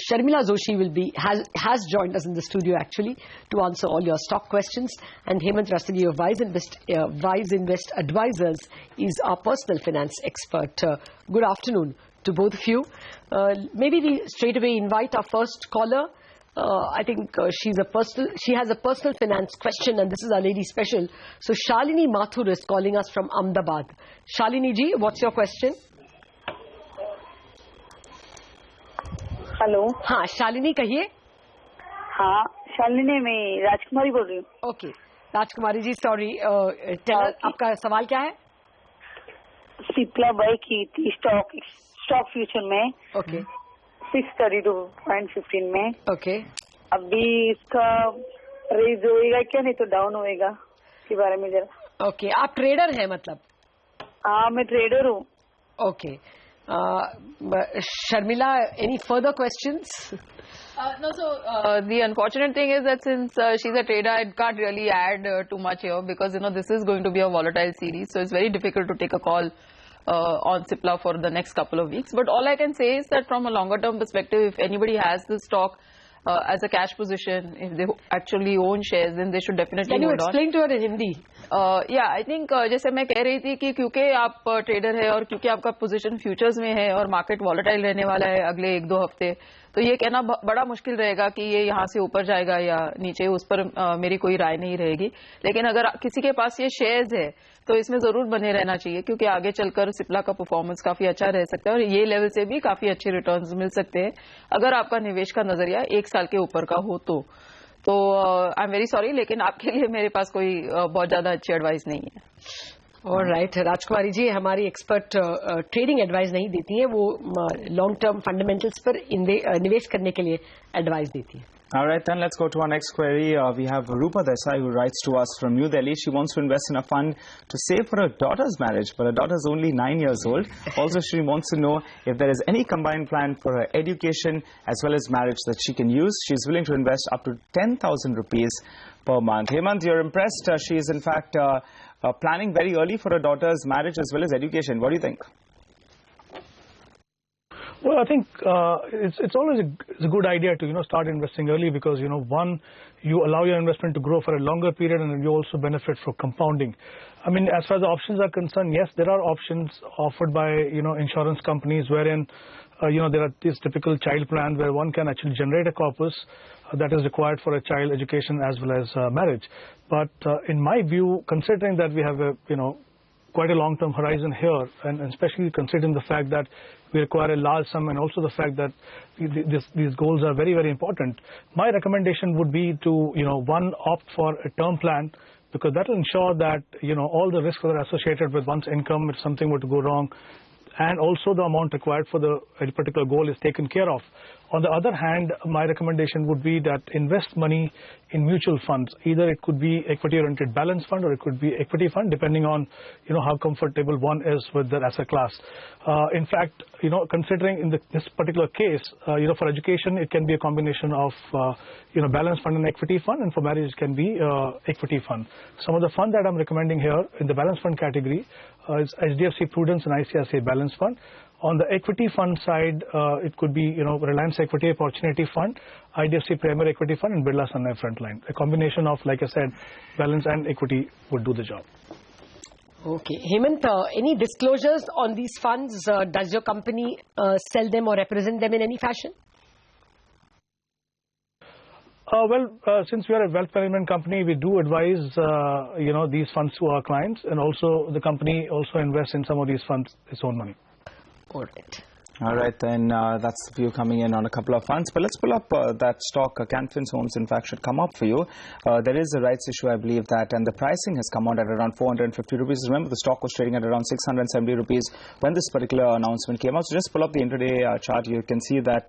Sharmila Joshi has joined us in the studio actually to answer all your stock questions, and Hemant Rastagi of Wise Invest Advisors is our personal finance expert. Good afternoon to both of you. Maybe we straight away invite our first caller. I think she has a personal finance question, and this is our lady special. So Shalini Mathur is calling us from Ahmedabad. Shalini ji, what's your question? Hello हाँ शालिनी कहिए. हाँ शालिनी मैं राजकुमारी बोल रही हूँ. Okay राजकुमारी जी, sorry आपका सवाल क्या है? सिप्ला बाय की थी स्टॉक फ्यूचर में. ओके 632.15 में. ओके अभी इसका रेज होएगा क्या, नहीं तो डाउन होएगा के बारे में जरा. ओके आप ट्रेडर हैं मतलब? हाँ मैं ट्रेडर हूँ. Okay Sharmila, any further questions? No, so the unfortunate thing is that since she's a trader, I can't really add too much here because this is going to be a volatile series, so it's very difficult to take a call on Cipla for the next couple of weeks. But all I can say is that from a longer term perspective, if anybody has this stock as a cash position, if they actually own shares, then they should definitely hold on. Can you explain to her in Hindi? Yeah, I think जैसे मैं कह रही थी कि क्योंकि आप trader है और क्योंकि आपका पोजीशन फ्यूचर्स में है और मार्केट वॉलेटाइल रहने वाला है अगले 1-2 हफ्ते, तो ये कहना बड़ा मुश्किल रहेगा कि ये यहाँ से ऊपर जाएगा या नीचे, उस पर मेरी कोई राय नहीं रहेगी. लेकिन अगर किसी के पास ये शेयर्स है तो इसमें जरूर बने रहना चाहिए क्योंकि आगे चलकर सिप्ला का परफॉर्मेंस काफी अच्छा रह सकता है और ये लेवल से भी काफी अच्छे रिटर्न्स मिल सकते हैं अगर आपका निवेश का नजरिया 1 साल के ऊपर का हो तो. आई एम वेरी सॉरी, लेकिन आपके लिए मेरे पास कोई बहुत ज्यादा अच्छी एडवाइस नहीं है. ऑलराइट राजकुमारी जी, हमारी एक्सपर्ट ट्रेडिंग एडवाइस नहीं देती हैं, वो लॉन्ग टर्म फंडामेंटल्स पर निवेश करने के लिए एडवाइस देती हैं. All right, then let's go to our next query. We have Rupa Desai who writes to us from New Delhi. She wants to invest in a fund to save for her daughter's marriage, but her daughter is only 9 years old. Also, she wants to know if there is any combined plan for her education as well as marriage that she can use. She's willing to invest up to 10,000 rupees per month. Hemant, you're impressed. She is in fact planning very early for her daughter's marriage as well as education. What do you think? Well, I think it's always a good idea to start investing early because one, you allow your investment to grow for a longer period and you also benefit from compounding. I mean, as far as the options are concerned, yes, there are options offered by insurance companies wherein there are these typical child plans where one can actually generate a corpus that is required for a child education as well as marriage. But in my view, considering that we have a quite a long-term horizon here, and especially considering the fact that we require a large sum and also the fact that these goals are very, very important, my recommendation would be to, one, opt for a term plan because that will ensure that, all the risks that are associated with one's income if something were to go wrong, and also the amount required for a particular goal is taken care of. On the other hand, my recommendation would be that invest money in mutual funds. Either it could be equity-oriented balance fund or it could be equity fund, depending on how comfortable one is with the asset class. In fact, considering in this particular case, for education it can be a combination of balance fund and equity fund, and for marriage it can be equity fund. Some of the fund that I'm recommending here in the balance fund category is HDFC Prudence and ICICI Balance Fund. On the equity fund side, it could be Reliance Equity Opportunity Fund, IDFC Premier Equity Fund, and Birla Sun Life Frontline. A combination of, like I said, balance and equity would do the job. Okay, Hemant, any disclosures on these funds? Does your company sell them or represent them in any fashion? Since we are a wealth management company, we do advise these funds to our clients, and also the company also invests in some of these funds its own money. All right. All right, then that's the view coming in on a couple of funds. But let's pull up that stock. Canfins Homes, in fact, should come up for you. There is a rights issue, I believe, that, and the pricing has come out at around 450 rupees. Remember, the stock was trading at around 670 rupees when this particular announcement came out. So just pull up the intraday chart. You can see that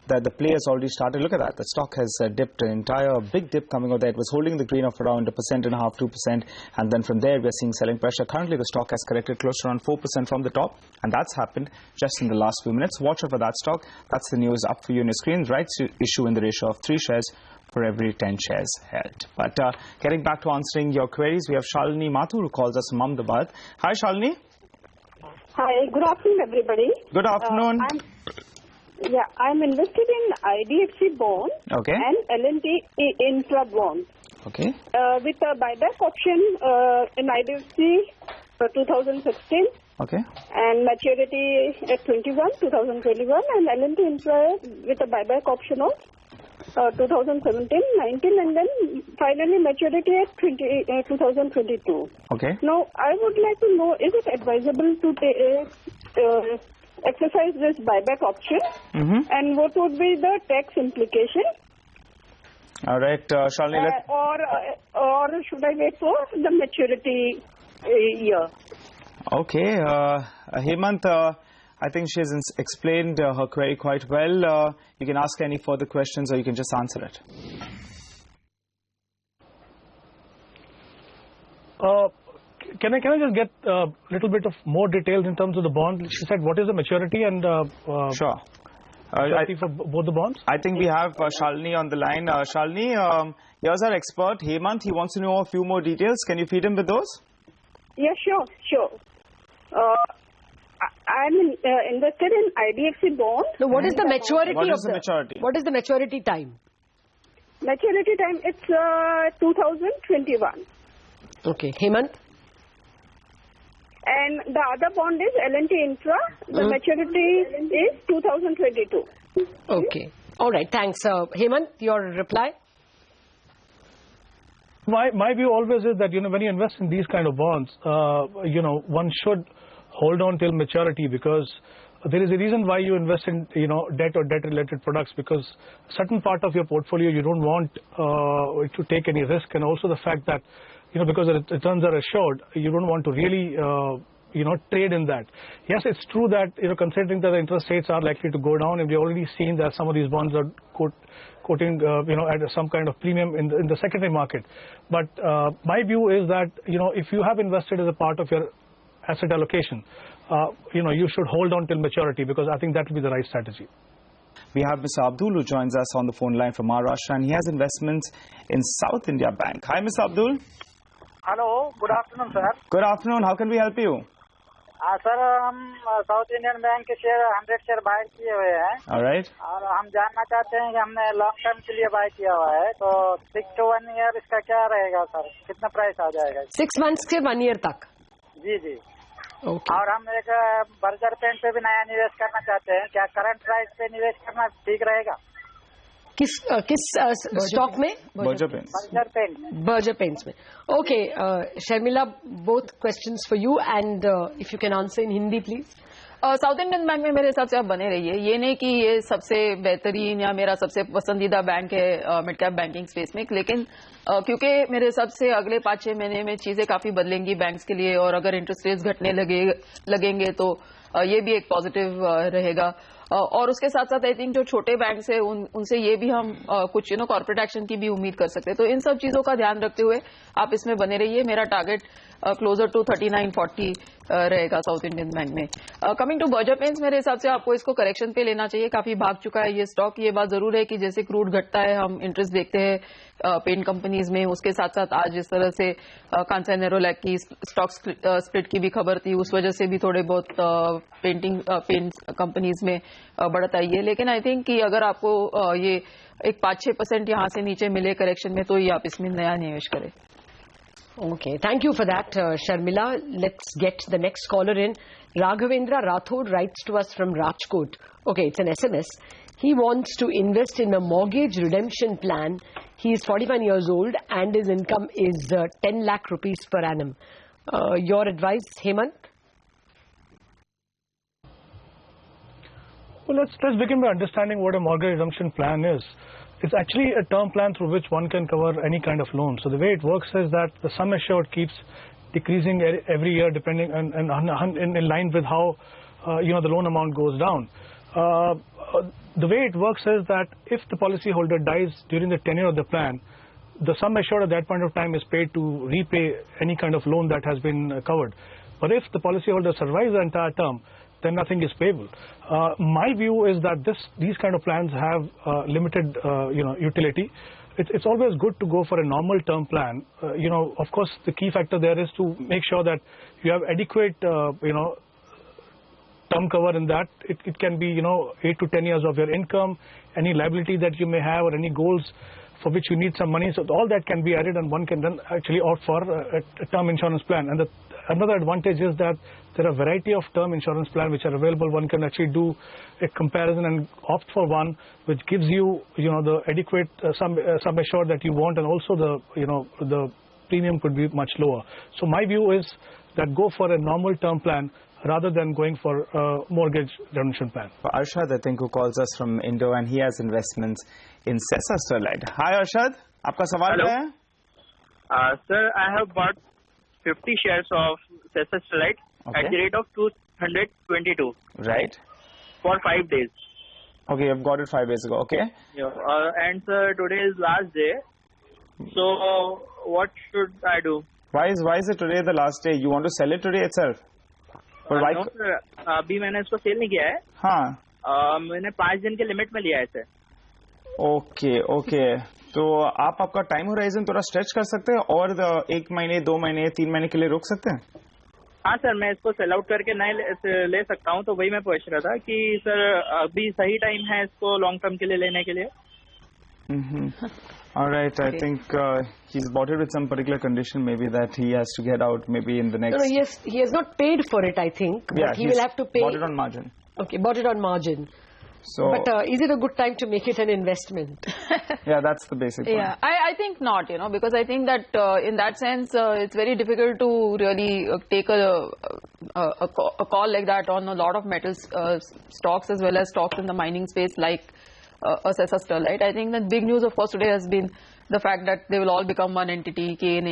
that the play has already started. Look at that. The stock has dipped, an entire big dip coming out there. It was holding the green of around 1.5%, 2%, and then from there we're seeing selling pressure. Currently, the stock has corrected close to around 4% from the top, and that's happened just in the last few minutes. Watch out for that stock. That's the news up for you on your screen. Rights issue in the ratio of 3 shares for every 10 shares held. But getting back to answering your queries, we have Shalini Mathur who calls us from Ahmedabad. Hi, Shalini. Hi, good afternoon, everybody. Good afternoon. Yeah, I'm invested in IDFC bond Okay. and L&T infra bond. Okay. With a buyback option in IDFC for 2016 Okay. and maturity at 2021 and L&T infra with a buyback option of 2017, 19 and then finally maturity at 2022. Okay. Now, I would like to know, is it advisable to exercise this buyback option? And what would be the tax implication? All right, Shalini. Or should I wait for the maturity year? Okay. Hemant, I think she has explained her query quite well. You can ask any further questions or you can just answer it. Can I just get a little bit of more details in terms of the bond? She said, what is the maturity and Sure. maturity for both the bonds? I think we have Shalini on the line. Shalini, here's our expert, Hemant. He wants to know a few more details. Can you feed him with those? Yeah, sure. I'm invested in IDFC bond. No, what is the maturity What of is the maturity? What is the maturity time? Maturity time, it's 2021. Okay, Hemant? And the other bond is L&T Infra. The maturity is 2022. Okay. All right, thanks. Hemant, your reply? My view always is that, when you invest in these kind of bonds, one should hold on till maturity, because there is a reason why you invest in, debt or debt-related products, because a certain part of your portfolio you don't want to take any risk, and also the fact that, because the returns are assured, you don't want to really, trade in that. Yes, it's true that, considering that the interest rates are likely to go down, and we've already seen that some of these bonds are quoting, at some kind of premium in the secondary market. But my view is that, if you have invested as a part of your asset allocation, you should hold on till maturity, because I think that will be the right strategy. We have Mr. Abdul who joins us on the phone line from Maharashtra, and he has investments in South India Bank. Hi, Mr. Abdul. Hello, good afternoon, sir. Good afternoon. How can we help you? Sir हम south Indian bank के share 100 share bye किए हुए हैं. All right. और हम जानना चाहते हैं कि हमने लॉन्ग टर्म के लिए बाय किया हुआ है, तो 6 to 1 year इसका क्या रहेगा सर, कितना प्राइस आ जाएगा? 6 months से 1 year तक. जी. Okay. और हम एक बर्जर पेंट पे भी नया निवेश करना चाहते हैं, क्या करंट प्राइस पे निवेश करना ठीक रहेगा? किस स्टॉक में? Berger Paints. Berger Paints में. Okay, Sharmila, both questions for you, and if you can answer in Hindi, please. South Indian bank में मेरे हिसाब से आप बने रहिए. ये नहीं कि ये सबसे बेहतरीन या मेरा सबसे पसंदीदा बैंक है मिड कैप बैंकिंग स्पेस में, लेकिन क्योंकि मेरे हिसाब से अगले 5-6 महीने में चीजें काफी बदलेंगी बैंक्स के लिए, और अगर इंटरेस्ट रेट्स घटने लगेंगे तो ये भी एक पॉजिटिव रहेगा. और उसके साथ साथ आई थिंक जो छोटे बैंक्स है उनसे ये भी हम कुछ कॉर्पोरेट एक्शन की भी उम्मीद कर सकते हैं. तो इन सब चीजों का ध्यान रखते हुए आप इसमें बने रहिए. मेरा टारगेट क्लोजर टू 39-40 रहेगा साउथ इंडियन बैंक में. कमिंग टू बर्जर पेंट्स, मेरे हिसाब से आपको इसको करेक्शन पे लेना चाहिए. काफी भाग चुका है ये स्टॉक. ये बात जरूर है कि जैसे क्रूड घटता है हम इंटरेस्ट देखते हैं पेंट कंपनीज में. उसके साथ साथ आज इस तरह से कांसा नेरोलैक की स्टॉक स्प्लिट की भी खबर थी, उस वजह से भी थोड़े बहुत पेंट कंपनीज में बढ़त आई है. लेकिन आई थिंक कि अगर आपको ये एक 5-6% यहाँ से नीचे मिले करेक्शन में, तो ये आप इसमें नया निवेश करें. Okay, thank you for that, Sharmila. Let's get the next caller in. Raghavendra Rathod writes to us from Rajkot. Okay, it's an SMS. He wants to invest in a mortgage redemption plan. He is 41 years old and his income is 10 lakh rupees per annum. Your advice, Hemant? Well, let's begin by understanding what a mortgage redemption plan is. It's actually a term plan through which one can cover any kind of loan. So the way it works is that the sum assured keeps decreasing every year, depending in line with how the loan amount goes down. The way it works is that if the policyholder dies during the tenure of the plan, the sum assured at that point of time is paid to repay any kind of loan that has been covered. But if the policyholder survives the entire term, then nothing is payable. My view is that these kind of plans have limited, utility. It's always good to go for a normal term plan. Of course, the key factor there is to make sure that you have adequate, term cover in that. It can be 8 to 10 years of your income, any liability that you may have, or any goals for which you need some money. So all that can be added, and one can then actually opt for a term insurance plan. And another advantage is that there are a variety of term insurance plans which are available. One can actually do a comparison and opt for one which gives you, the adequate sum assured that you want, and also the premium could be much lower. So my view is that go for a normal term plan rather than going for a mortgage redemption plan. Arshad, I think, who calls us from Indo, and he has investments in Sesa Sterlie. Hi Arshad, आपका सवाल क्या है? Sir, I have bought 50 shares of Sesa Sterlie at the rate of 222. Right. For 5 days. Okay, you've got it 5 days ago. Okay. Yeah. And sir, today is last day. So what should I do? Why is it today the last day? You want to sell it today itself? No, sir. अभी मैंने इसको cell नहीं किया है. हाँ. मैंने 5 दिन के लिमिट में लिया है इसे. ओके. तो आप आपका टाइम होराइजन थोड़ा स्ट्रेच कर सकते हैं और 1 महीने, 2 महीने, 3 महीने के लिए रोक सकते हैं? हाँ सर, मैं इसको सेल आउट करके नहीं ले सकता हूँ, तो वही मैं पूछ रहा था कि सर अभी सही टाइम है इसको लॉन्ग टर्म के लिए लेने के लिए. All right, I think he's bought it with some particular condition, maybe that he has to get out maybe in the next... No, he has not paid for it, I think. Yeah, but he will have to pay... bought it on margin. Okay, bought it on margin. So, but is it a good time to make it an investment? Yeah, that's the basic point. Yeah, I think not, because I think that in that sense, it's very difficult to really take a call like that on a lot of metals stocks as well as stocks in the mining space like a Sesa Sterlie. I think the big news, of course, today has been the fact that they will all become one entity, KN,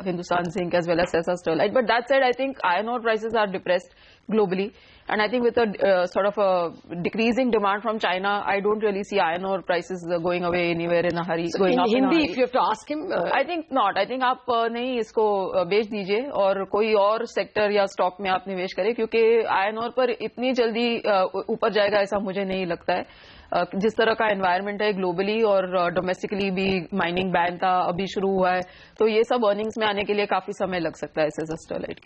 Hindustan Zinc as well as Sesa Sterlie. But that said, I think iron ore prices are depressed globally. And I think with a sort of a decreasing demand from China, I don't really see iron ore prices going away anywhere in a hurry. So in Hindi, if you have to ask him? I think not. I think आप नहीं इसको बेच दीजिए और कोई और sector या stock में आप निवेश करें, क्योंकि आयरन ओर पर इतनी जल्दी ऊपर जाएगा ऐसा मुझे नहीं लगता है. जिस तरह का एनवायरनमेंट है ग्लोबली और डोमेस्टिकली भी माइनिंग बैन था, अभी शुरू हुआ है, तो ये सब अर्निंग्स में आने के लिए काफी समय लग सकता है Sesa Sterlie.